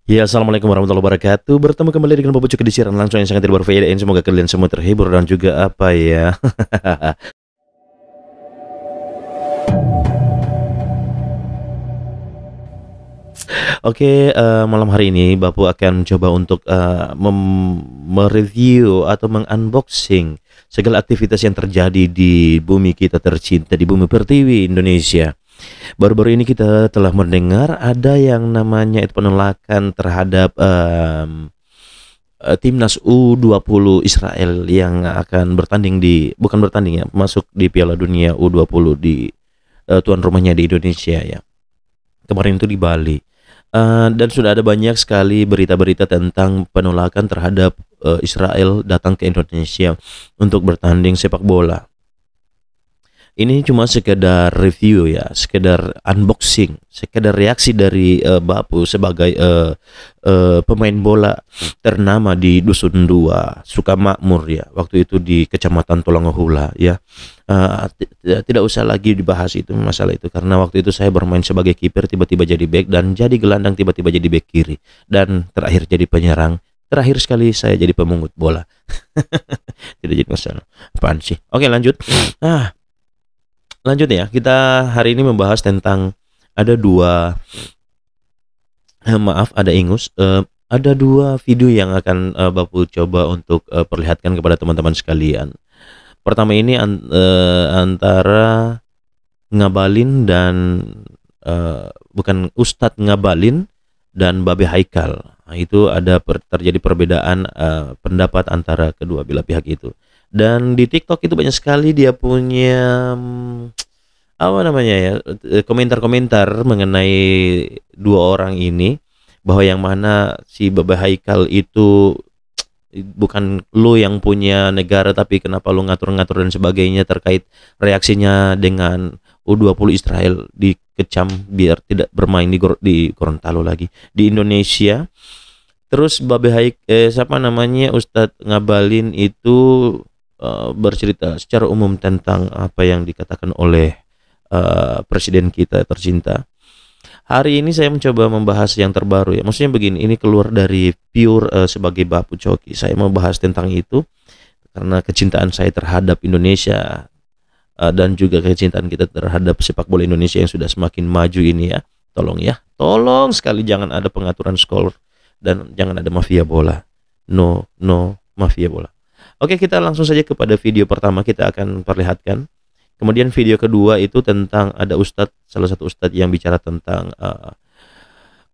Ya, assalamualaikum warahmatullahi wabarakatuh. Bertemu kembali dengan Bapak Cuki di siaran langsung yang sangat tidak berfaedah ini. Semoga kalian semua terhibur dan juga apa ya. Oke, malam hari ini Bapak akan coba untuk mereview atau mengunboxing segala aktivitas yang terjadi di bumi kita tercinta, di bumi pertiwi Indonesia. Baru-baru ini kita telah mendengar ada yang namanya itu penolakan terhadap timnas U20 Israel yang akan bertanding bukan bertanding ya, masuk di Piala Dunia U20 di tuan rumahnya di Indonesia ya. Kemarin itu di Bali. Dan sudah ada banyak sekali berita-berita tentang penolakan terhadap Israel datang ke Indonesia untuk bertanding sepak bola. Ini cuma sekedar review ya, sekedar unboxing, sekedar reaksi dari Bapu sebagai pemain bola ternama di Dusun 2 Sukamakmur ya, waktu itu di Kecamatan Tolongohula ya. Tidak usah lagi dibahas itu masalah itu, karena waktu itu saya bermain sebagai kiper, tiba-tiba jadi back, dan jadi gelandang, tiba-tiba jadi back kiri, dan terakhir jadi penyerang. Terakhir sekali saya jadi pemungut bola. Tidak jadi masalah. Apaan sih? Oke, lanjut. Lanjut ya, kita hari ini membahas tentang ada dua, ada ingus, ada dua video yang akan Bapu coba untuk perlihatkan kepada teman-teman sekalian. Pertama ini antara Ngabalin dan bukan Ustadz Ngabalin dan Babe Haikal. Nah, itu ada terjadi perbedaan pendapat antara kedua belah pihak itu. Dan di TikTok itu banyak sekali dia punya apa namanya ya, komentar-komentar mengenai dua orang ini, bahwa yang mana si Babe Haikal itu bukan lu yang punya negara, tapi kenapa lu ngatur-ngatur dan sebagainya terkait reaksinya dengan U20 Israel dikecam biar tidak bermain di Gorontalo lagi di Indonesia. Terus Babe siapa namanya, Ustadz Ngabalin itu bercerita secara umum tentang apa yang dikatakan oleh presiden kita tercinta. Hari ini saya mencoba membahas yang terbaru ya. Maksudnya begini, ini keluar dari pure sebagai Bapu Coki. Saya mau bahas tentang itu karena kecintaan saya terhadap Indonesia dan juga kecintaan kita terhadap sepak bola Indonesia yang sudah semakin maju ini ya. Tolong sekali jangan ada pengaturan skor dan jangan ada mafia bola. No mafia bola. Oke, kita langsung saja kepada video pertama kita akan perlihatkan. Kemudian video kedua itu tentang ada salah satu ustadz yang bicara tentang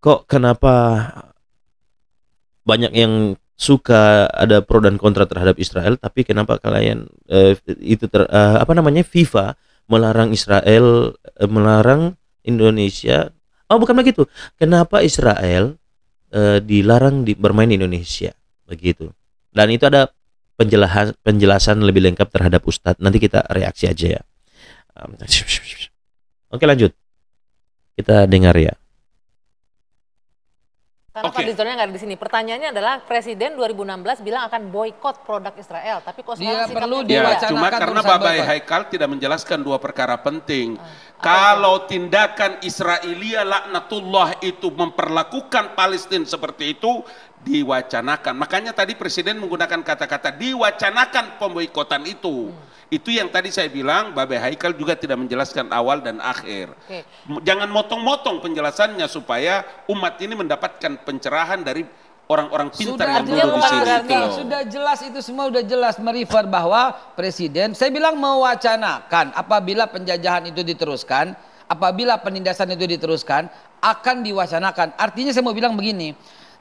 kok kenapa banyak yang suka, ada pro dan kontra terhadap Israel, tapi kenapa kalian FIFA melarang Israel, melarang Indonesia. Oh, bukan begitu. Kenapa Israel dilarang bermain di Indonesia, begitu. Dan itu ada penjelasan lebih lengkap terhadap Ustadz. Nanti kita reaksi aja ya. Oke, lanjut. Kita dengar ya. Karena Pak Ridwannya nggak ada di sini. Pertanyaannya adalah Presiden 2016 bilang akan boykot produk Israel, tapi kok sekarang perlu diwacanakan. Cuma karena Babe Haikal tidak menjelaskan dua perkara penting. Kalau tindakan Israelia laknatullah itu memperlakukan Palestina seperti itu, diwacanakan. Makanya tadi Presiden menggunakan kata-kata diwacanakan pemboikotan itu. Itu yang tadi saya bilang, Babe Haikal juga tidak menjelaskan awal dan akhir. Jangan motong-motong penjelasannya supaya umat ini mendapatkan pencerahan dari orang-orang pintar yang duduk di sini. Sudah jelas, itu semua sudah jelas merefer bahwa Presiden, saya bilang mewacanakan apabila penjajahan itu diteruskan, apabila penindasan itu diteruskan, akan diwacanakan. Artinya saya mau bilang begini,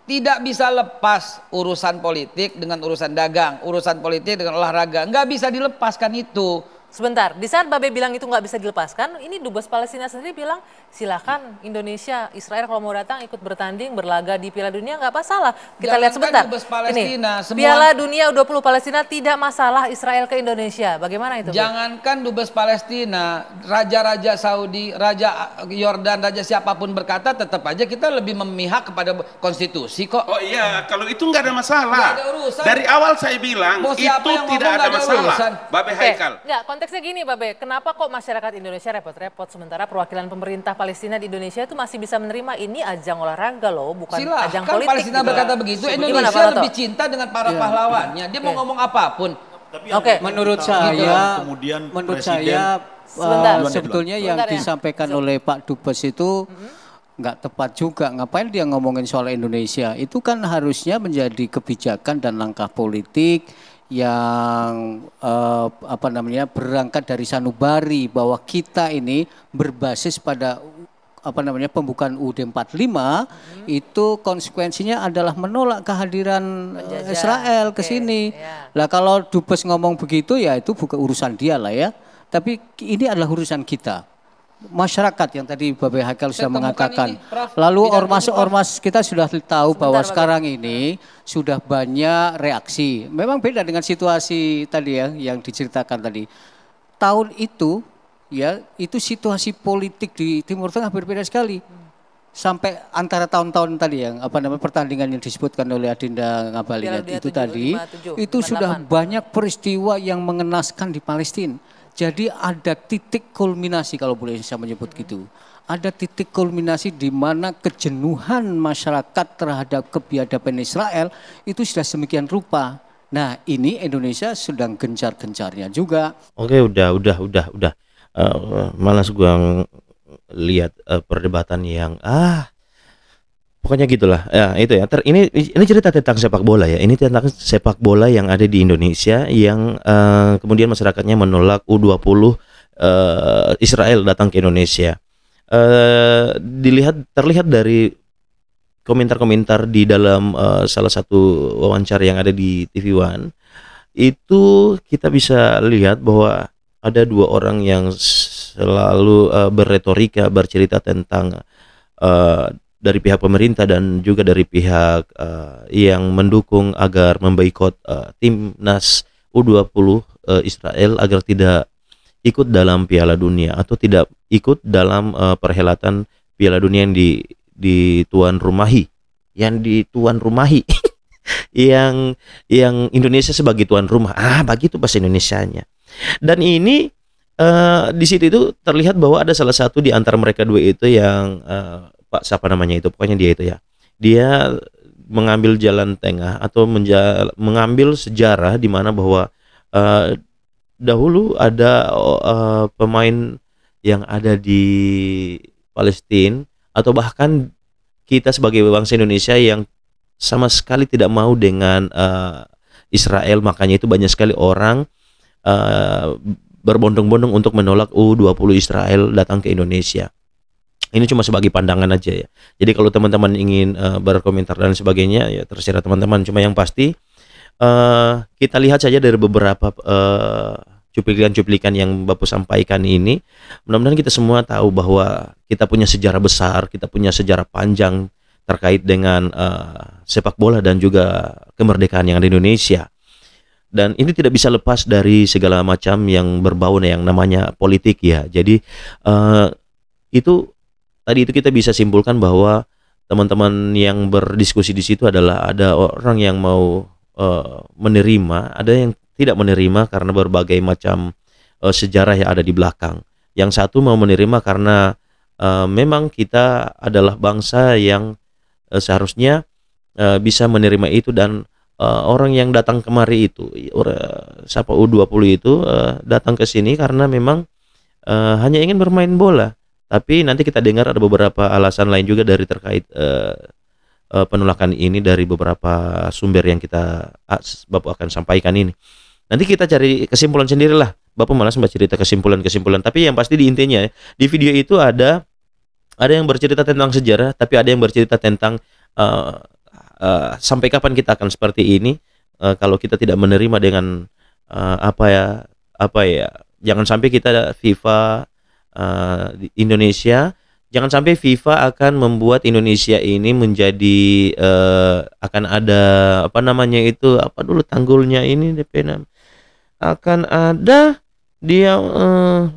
tidak bisa lepas urusan politik dengan urusan dagang, urusan politik dengan olahraga. Nggak bisa dilepaskan itu. Sebentar, di saat Babe bilang itu nggak bisa dilepaskan, ini Dubes Palestina sendiri bilang silakan Indonesia, Israel kalau mau datang ikut bertanding, berlaga di Piala Dunia nggak masalah. Kita lihat sebentar. Dubes Palestina, ini, Piala Dunia U20 Palestina tidak masalah Israel ke Indonesia. Bagaimana itu? Jangankan Dubes Palestina, raja-raja Saudi, raja Yordan, raja siapapun berkata, tetap aja kita lebih memihak kepada konstitusi kok. Oh iya, kalau itu nggak ada masalah. Nggak ada urusan. Dari awal saya bilang itu tidak ada masalah. Babe Haikal. Nggak, konteksnya gini Babe, kenapa kok masyarakat Indonesia repot-repot sementara perwakilan pemerintah Palestina di Indonesia itu masih bisa menerima ini ajang olahraga loh, bukan ajang Silahkan politik. Palestina gitu. berkata begitu, Gimana, Indonesia Pak Noto? lebih cinta dengan para pahlawannya. Dia mau ngomong apapun. Oke. Menurut saya, kemudian menurut presiden saya Sebentar. sebetulnya yang Sebentar ya. disampaikan oleh Pak Dubes itu nggak tepat juga. Ngapain dia ngomongin soal Indonesia? Itu kan harusnya menjadi kebijakan dan langkah politik yang berangkat dari sanubari bahwa kita ini berbasis pada pembukaan UUD 45 itu konsekuensinya adalah menolak kehadiran Penjajah. Israel ke Oke, sini. ya. Lah kalau Dubes ngomong begitu ya itu bukan urusan dia lah ya. Tapi ini adalah urusan kita. Masyarakat yang tadi Babe Haikal sudah temukan mengatakan. ini, Prof. Lalu Pidatonya, ormas-ormas kita sudah tahu bahwa Babe. sekarang ini sudah banyak reaksi. Memang beda dengan situasi tadi ya yang diceritakan tadi. Tahun itu ya itu situasi politik di Timur Tengah berbeda sekali. Sampai antara tahun-tahun tadi yang pertandingan yang disebutkan oleh Adinda Ngabalin Piala Dunia itu tadi 57, itu sudah 58. banyak peristiwa yang mengenaskan di Palestina. Jadi ada titik kulminasi kalau boleh saya menyebut gitu. Ada titik kulminasi di mana kejenuhan masyarakat terhadap kebiadaban Israel itu sudah semikian rupa. Nah ini Indonesia sedang gencar-gencarnya juga. Oke, udah. Malas gua lihat perdebatan yang pokoknya gitulah. Ya, itu ya. Ini cerita tentang sepak bola ya. Ini tentang sepak bola yang ada di Indonesia yang kemudian masyarakatnya menolak U20 Israel datang ke Indonesia. Terlihat dari komentar-komentar di dalam salah satu wawancara yang ada di TV One. Itu kita bisa lihat bahwa ada dua orang yang selalu berretorika, bercerita tentang dari pihak pemerintah dan juga dari pihak yang mendukung agar memboikot timnas U20 Israel agar tidak ikut dalam Piala Dunia atau tidak ikut dalam perhelatan Piala Dunia yang dituan rumahi yang Indonesia sebagai tuan rumah. Begitu bahasa Indonesianya. Dan ini di situ itu terlihat bahwa ada salah satu di antara mereka dua itu yang Pak siapa namanya itu, pokoknya dia itu ya. Dia mengambil jalan tengah atau mengambil sejarah di mana bahwa dahulu ada pemain yang ada di Palestina atau bahkan kita sebagai bangsa Indonesia yang sama sekali tidak mau dengan Israel, makanya itu banyak sekali orang berbondong-bondong untuk menolak U20 Israel datang ke Indonesia. Ini cuma sebagai pandangan aja ya. Jadi kalau teman-teman ingin berkomentar dan sebagainya ya terserah teman-teman. Cuma yang pasti kita lihat saja dari beberapa cuplikan-cuplikan yang Bapak sampaikan ini. Mudah-mudahan kita semua tahu bahwa kita punya sejarah besar, kita punya sejarah panjang terkait dengan sepak bola dan juga kemerdekaan yang ada di Indonesia. Dan ini tidak bisa lepas dari segala macam yang berbau yang namanya politik ya. Jadi tadi itu kita bisa simpulkan bahwa teman-teman yang berdiskusi di situ adalah ada orang yang mau menerima, ada yang tidak menerima karena berbagai macam sejarah yang ada di belakang. Yang satu mau menerima karena memang kita adalah bangsa yang seharusnya bisa menerima itu, dan orang yang datang kemari itu siapa U20 itu datang ke sini karena memang hanya ingin bermain bola. Tapi nanti kita dengar ada beberapa alasan lain juga dari terkait penolakan ini dari beberapa sumber yang Bapak akan sampaikan ini. Nanti kita cari kesimpulan sendirilah. Bapak malas cerita kesimpulan-kesimpulan. Tapi yang pasti di intinya di video itu ada yang bercerita tentang sejarah, tapi ada yang bercerita tentang sampai kapan kita akan seperti ini kalau kita tidak menerima dengan jangan sampai kita FIFA di Indonesia, jangan sampai FIFA akan membuat Indonesia ini menjadi akan ada tanggulnya ini akan ada dia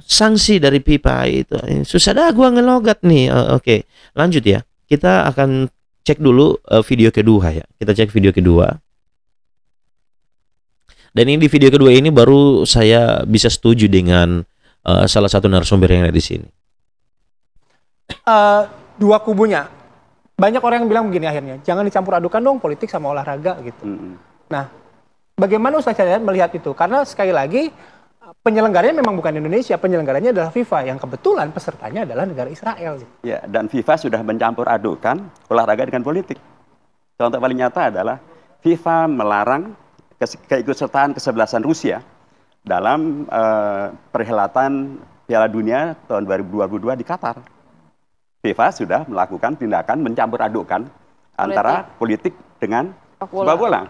sanksi dari FIFA itu. Susah dah gua ngelogat nih. Oke, lanjut ya. Kita akan cek dulu video kedua ya. Kita cek video kedua. Dan ini di video kedua ini baru saya bisa setuju dengan salah satu narasumber yang ada di sini. Dua kubunya. Banyak orang yang bilang begini akhirnya, jangan dicampur adukan dong politik sama olahraga gitu. Nah, bagaimana Ustaz Cahyan melihat itu? Karena sekali lagi penyelenggaranya memang bukan Indonesia, penyelenggaranya adalah FIFA yang kebetulan pesertanya adalah negara Israel. Gitu. Ya, dan FIFA sudah mencampur adukan olahraga dengan politik. Contoh paling nyata adalah FIFA melarang keikutsertaan kesebelasan Rusia dalam perhelatan Piala Dunia tahun 2022 di Qatar. FIFA sudah melakukan tindakan mencampur adukan antara politik dengan sepak bola.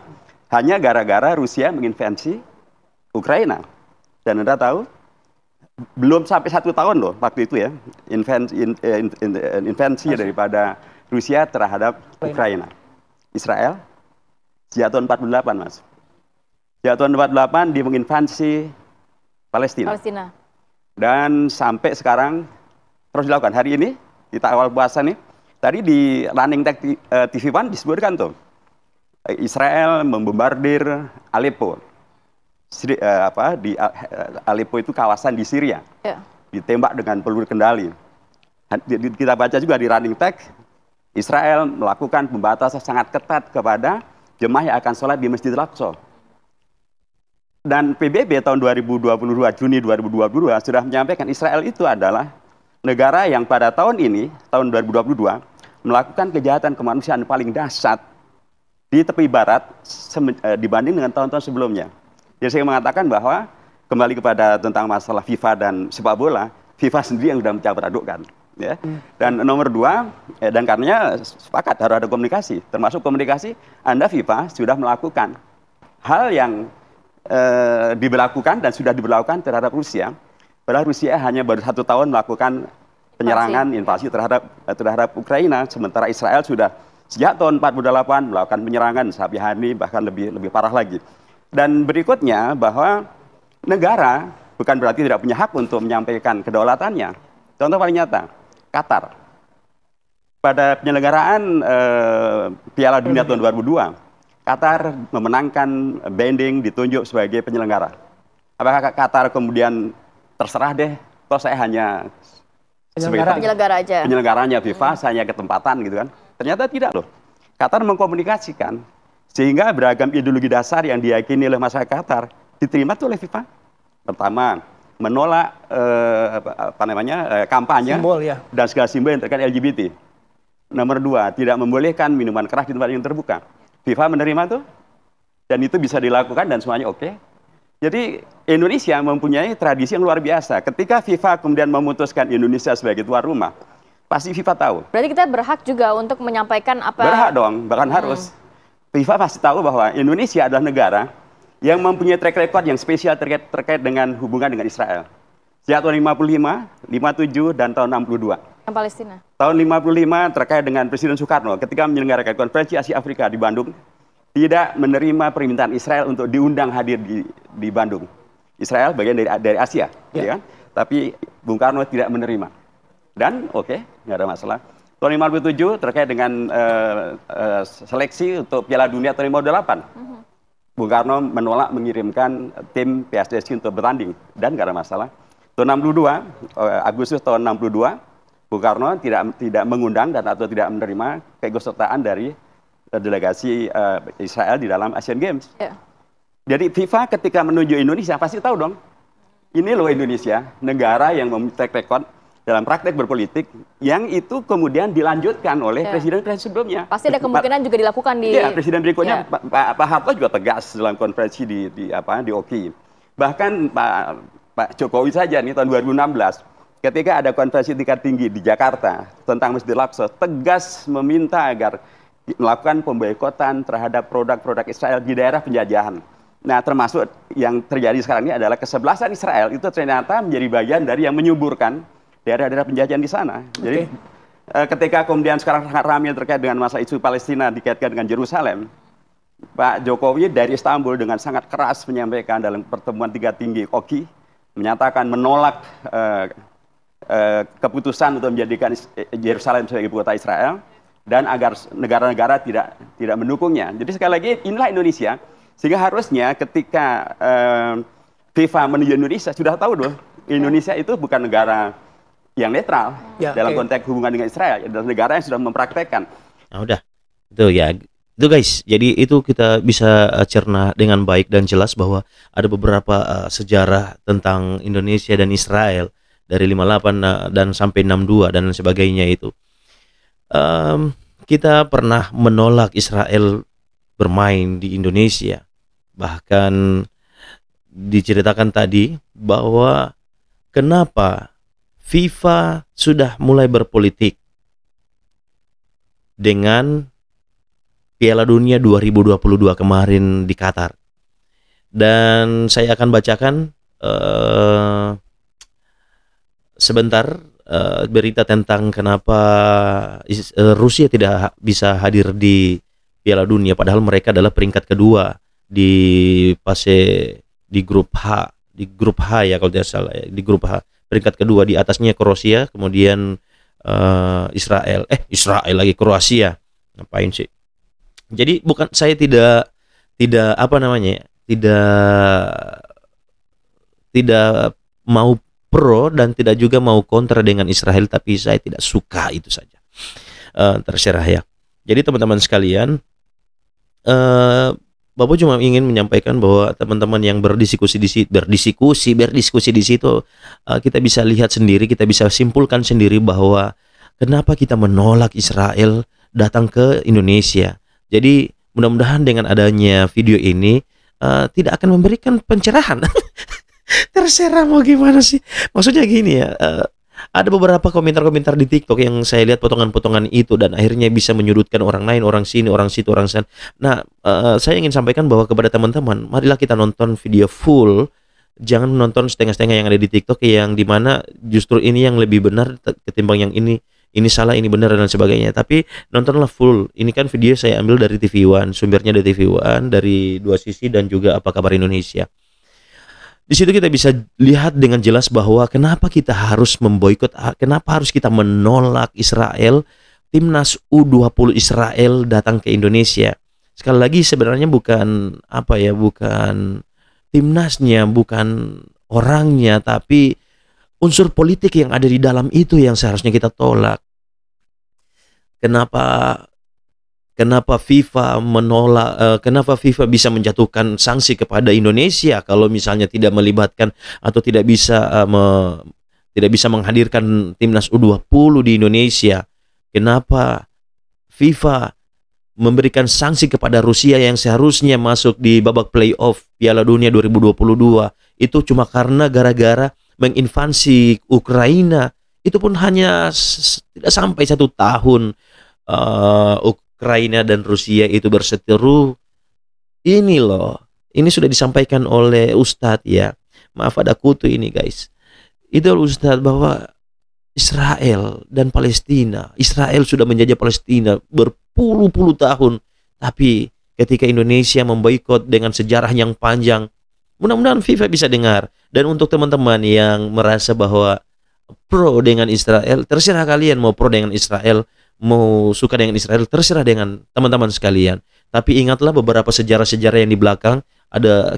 Hanya gara-gara Rusia menginvasi Ukraina. Dan Anda tahu, belum sampai 1 tahun loh waktu itu ya, invasi daripada Rusia terhadap Ukraina. Israel, sejak tahun 48, Mas. Sejak tahun 48 dia menginvasi Palestina. Dan sampai sekarang terus dilakukan. Hari ini, kita awal puasa nih, tadi di Running Tech TV One disebutkan tuh, Israel membombardir Aleppo. Aleppo itu kawasan di Syria. Ditembak dengan peluru kendali. Kita baca juga di Running Tech, Israel melakukan pembatasan sangat ketat kepada jemaah yang akan sholat di Masjidil Aqsa. Dan PBB tahun 2022, Juni 2022 sudah menyampaikan Israel itu adalah negara yang pada tahun ini, tahun 2022, melakukan kejahatan kemanusiaan paling dahsyat di tepi barat dibanding dengan tahun-tahun sebelumnya. Jadi saya mengatakan bahwa kembali kepada tentang masalah FIFA dan sepak bola, FIFA sendiri yang sudah mencampur adukkan. Ya. Dan nomor 2, dan karenanya sepakat harus ada komunikasi, termasuk komunikasi Anda FIFA sudah melakukan hal yang diberlakukan dan sudah diberlakukan terhadap Rusia. Padahal Rusia hanya baru 1 tahun melakukan penyerangan, invasi terhadap Ukraina, sementara Israel sudah sejak tahun 48 melakukan penyerangan sampai hari ini bahkan lebih parah lagi. Dan berikutnya bahwa negara bukan berarti tidak punya hak untuk menyampaikan kedaulatannya. Contoh paling nyata, Qatar. Pada penyelenggaraan Piala Dunia tahun 2002, Qatar memenangkan banding ditunjuk sebagai penyelenggara. Apakah Qatar kemudian terserah deh, toh saya hanya penyelenggara aja. Penyelenggaranya FIFA, saya hanya ketempatan gitu kan. Ternyata tidak loh. Qatar mengkomunikasikan sehingga beragam ideologi dasar yang diyakini oleh masyarakat Qatar diterima tuh oleh FIFA. Pertama, menolak kampanye simbol, ya, dan segala simbol yang terkait LGBT. Nomor 2, tidak membolehkan minuman keras di tempat yang terbuka. FIFA menerima tuh, dan itu bisa dilakukan dan semuanya oke. Jadi Indonesia mempunyai tradisi yang luar biasa. Ketika FIFA kemudian memutuskan Indonesia sebagai tuan rumah, pasti FIFA tahu. Berarti kita berhak juga untuk menyampaikan apa? Berhak dong, bahkan harus. FIFA pasti tahu bahwa Indonesia adalah negara yang mempunyai track record yang spesial terkait dengan hubungan dengan Israel. Sejak tahun 55, 57, dan tahun 62. Yang Palestina. Tahun 55 terkait dengan Presiden Soekarno ketika menyelenggarakan konferensi Asia Afrika di Bandung, tidak menerima permintaan Israel untuk diundang hadir di Bandung. Israel bagian dari Asia, ya kan? Tapi Bung Karno tidak menerima. Dan oke, nggak ada masalah. Tahun 57 terkait dengan seleksi untuk Piala Dunia tahun 58. Bung Karno menolak mengirimkan tim PSSI untuk bertanding dan nggak ada masalah. Tahun 62, Agustus tahun 62, Bung Karno tidak mengundang dan atau tidak menerima keikutsertaan dari delegasi Israel di dalam Asian Games. Jadi FIFA ketika menuju Indonesia pasti tahu dong, ini loh Indonesia, negara yang memiliki track record dalam praktek berpolitik yang itu kemudian dilanjutkan oleh presiden-presiden sebelumnya. Pasti ada kemungkinan juga dilakukan di. Iya, presiden berikutnya Pak Harto juga tegas dalam konferensi di OKI. Bahkan Pak Jokowi saja nih tahun 2016 ketika ada konferensi tingkat tinggi di Jakarta tentang Masjidil Aqsa tegas meminta agar melakukan pemboikotan terhadap produk-produk Israel di daerah penjajahan. Nah, termasuk yang terjadi sekarang ini adalah kesebelasan Israel itu ternyata menjadi bagian dari yang menyuburkan daerah-daerah penjajahan di sana. Jadi ketika kemudian sekarang sangat ramai terkait dengan masalah isu Palestina dikaitkan dengan Yerusalem, Pak Jokowi dari Istanbul dengan sangat keras menyampaikan dalam pertemuan tingkat tinggi OKI menyatakan menolak keputusan untuk menjadikan Yerusalem sebagai ibu kota Israel dan agar negara-negara tidak mendukungnya. Jadi sekali lagi inilah Indonesia Sehingga harusnya ketika FIFA menuju Indonesia sudah tahu dong, Indonesia itu bukan negara yang netral dalam konteks hubungan dengan Israel, adalah negara yang sudah mempraktekkan. Nah, udah. Itu ya. Itu guys, jadi itu kita bisa cerna dengan baik dan jelas bahwa ada beberapa sejarah tentang Indonesia dan Israel dari 58 dan sampai 62 dan sebagainya itu. Kita pernah menolak Israel bermain di Indonesia. Bahkan diceritakan tadi bahwa kenapa FIFA sudah mulai berpolitik dengan Piala Dunia 2022 kemarin di Qatar. Dan saya akan bacakan sebentar berita tentang kenapa Rusia tidak bisa hadir di Piala Dunia, padahal mereka adalah peringkat kedua di grup H ya kalau tidak salah ya, di grup H peringkat kedua, di atasnya Kroasia, kemudian Israel lagi Kroasia. Ngapain sih? Jadi bukan, saya tidak apa namanya, tidak mau pro dan tidak juga mau kontra dengan Israel, tapi saya tidak suka, itu saja. Terserah ya. Jadi teman-teman sekalian, Bapak cuma ingin menyampaikan bahwa teman-teman yang berdiskusi di situ, kita bisa lihat sendiri, kita bisa simpulkan sendiri bahwa kenapa kita menolak Israel datang ke Indonesia. Jadi mudah-mudahan dengan adanya video ini tidak akan memberikan pencerahan. Terserah mau gimana sih. Maksudnya gini ya, ada beberapa komentar-komentar di TikTok yang saya lihat potongan-potongan itu dan akhirnya bisa menyudutkan orang lain, orang sini, orang situ, orang sana. Nah, saya ingin sampaikan bahwa kepada teman-teman, marilah kita nonton video full. Jangan menonton setengah-setengah yang ada di TikTok yang dimana justru ini yang lebih benar ketimbang yang ini salah, ini benar dan sebagainya. Tapi nontonlah full. Ini kan video saya ambil dari TV One, sumbernya dari TV One, dari Dua Sisi dan juga Apa Kabar Indonesia. Di situ kita bisa lihat dengan jelas bahwa kenapa kita harus memboikot, kenapa harus kita menolak Israel, timnas U20 Israel datang ke Indonesia. Sekali lagi sebenarnya bukan bukan timnasnya, bukan orangnya, tapi unsur politik yang ada di dalam itu yang seharusnya kita tolak. Kenapa FIFA menolak? Kenapa FIFA bisa menjatuhkan sanksi kepada Indonesia kalau misalnya tidak melibatkan atau tidak bisa menghadirkan timnas U20 di Indonesia? Kenapa FIFA memberikan sanksi kepada Rusia yang seharusnya masuk di babak playoff Piala Dunia 2022? Itu cuma karena gara-gara menginvasi Ukraina. Itu pun hanya tidak sampai 1 tahun Ukraina dan Rusia itu berseteru. Ini loh, ini sudah disampaikan oleh Ustadz ya. Maaf ada kutu ini guys. Itu Ustadz bahwa Israel dan Palestina, Israel sudah menjajah Palestina berpuluh-puluh tahun. Tapi ketika Indonesia memboikot dengan sejarah yang panjang, mudah-mudahan FIFA bisa dengar. Dan untuk teman-teman yang merasa bahwa pro dengan Israel, terserah kalian mau pro dengan Israel, mau suka dengan Israel, terserah dengan teman-teman sekalian. Tapi ingatlah beberapa sejarah-sejarah yang di belakang,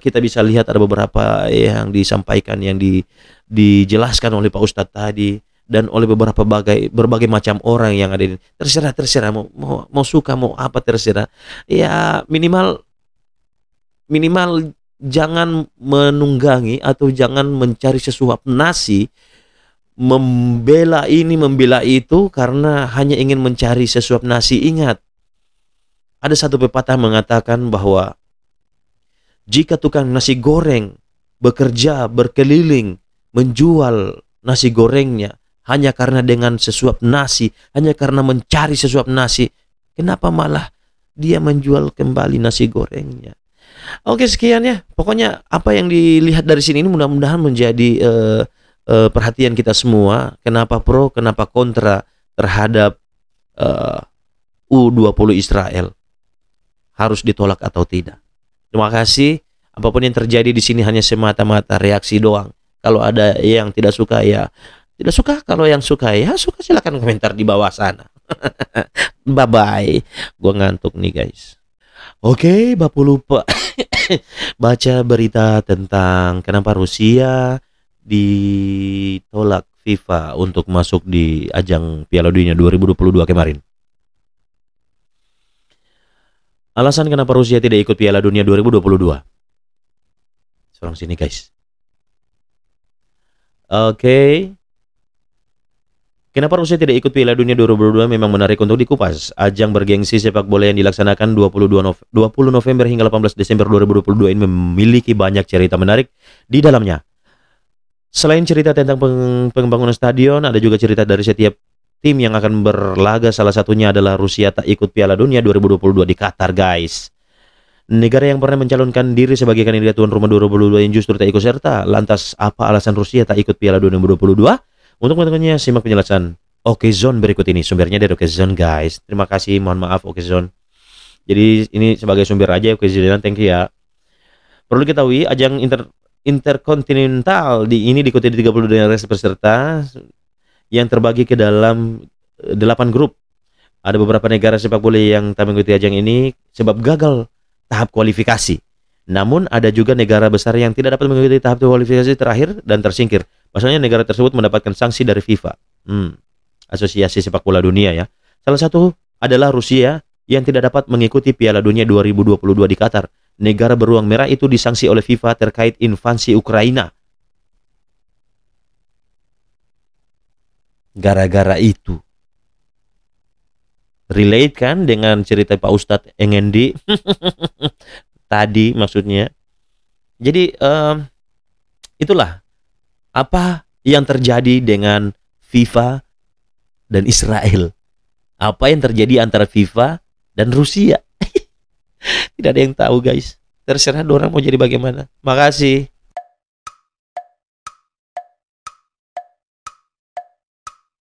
kita bisa lihat ada beberapa yang disampaikan, yang dijelaskan oleh Pak Ustadz tadi dan oleh berbagai macam orang yang ada di. Terserah mau suka mau apa, terserah. Ya minimal jangan menunggangi atau jangan mencari sesuap nasi, membela ini membela itu karena hanya ingin mencari sesuap nasi. Ingat, ada satu pepatah mengatakan bahwa jika tukang nasi goreng bekerja berkeliling menjual nasi gorengnya hanya karena dengan sesuap nasi, hanya karena mencari sesuap nasi, kenapa malah dia menjual kembali nasi gorengnya? Oke, sekian ya. Pokoknya apa yang dilihat dari sini ini mudah-mudahan menjadi perhatian kita semua. Kenapa pro, kenapa kontra terhadap U20 Israel, harus ditolak atau tidak. Terima kasih. Apapun yang terjadi di sini hanya semata-mata reaksi doang. Kalau ada yang tidak suka ya tidak suka, kalau yang suka ya suka, silakan komentar di bawah sana. Bye bye. Gua ngantuk nih guys. Oke, Bapak lupa. baca berita tentang kenapa Rusia ditolak FIFA untuk masuk di ajang Piala Dunia 2022 kemarin. Alasan kenapa Rusia tidak ikut Piala Dunia 2022. Seorang sini guys. Oke. Kenapa Rusia tidak ikut Piala Dunia 2022 memang menarik untuk dikupas. Ajang bergengsi sepak bola yang dilaksanakan 20 November hingga 18 Desember 2022 ini memiliki banyak cerita menarik di dalamnya. Selain cerita tentang pembangunan stadion, ada juga cerita dari setiap tim yang akan berlaga. Salah satunya adalah Rusia tak ikut Piala Dunia 2022 di Qatar, guys. Negara yang pernah mencalonkan diri sebagai kandidat tuan rumah 2022 yang justru tak ikut serta. Lantas apa alasan Rusia tak ikut Piala Dunia 2022? Untuk mengetahuinya, simak penjelasan Okezone berikut ini. Sumbernya dari Okezone, guys. Terima kasih, mohon maaf Okezone. Jadi ini sebagai sumber aja Okezone, thank you ya. Perlu diketahui, ajang interkontinental ini diikuti di 32 negara peserta yang terbagi ke dalam 8 grup. Ada beberapa negara sepak bola yang tak mengikuti ajang ini sebab gagal tahap kualifikasi. Namun ada juga negara besar yang tidak dapat mengikuti tahap kualifikasi terakhir dan tersingkir. Pasalnya negara tersebut mendapatkan sanksi dari FIFA, Asosiasi Sepak Bola Dunia ya. Salah satu adalah Rusia yang tidak dapat mengikuti Piala Dunia 2022 di Qatar. Negara beruang merah itu disanksi oleh FIFA terkait invasi Ukraina. Gara-gara itu. Relate kan dengan cerita Pak Ustadz Engendi tadi maksudnya. Jadi itulah apa yang terjadi dengan FIFA dan Israel. Apa yang terjadi antara FIFA dan Rusia. Tidak ada yang tahu guys. Terserah orang mau jadi bagaimana. Makasih.